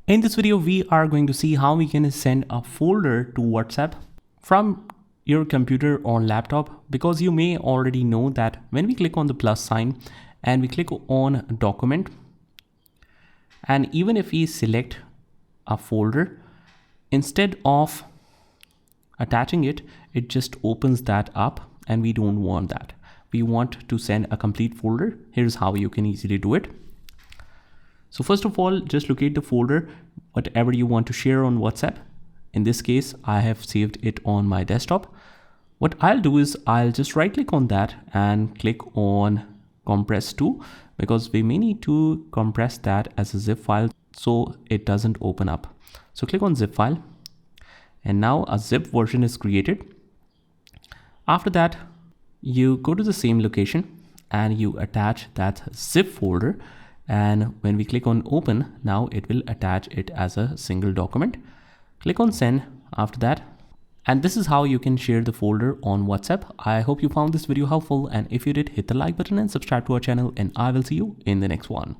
In this video, we are going to see how we can send a folder to WhatsApp from your computer or laptop, because you may already know that when we click on the plus sign and we click on document, and even if we select a folder, instead of attaching it, it just opens that up, and we don't want that. We want to send a complete folder. Here's how you can easily do it. So first of all, just locate the folder, whatever you want to share on WhatsApp. In this case, I have saved it on my desktop. What I'll do is I'll just right click on that and click on compress to, because we may need to compress that as a zip file so it doesn't open up. So click on zip file, and now a zip version is created. After that, you go to the same location and you attach that zip folder. And when we click on open, now it will attach it as a single document. Click on send after that. And this is how you can share the folder on WhatsApp. I hope you found this video helpful. And if you did, hit the like button and subscribe to our channel. And I will see you in the next one.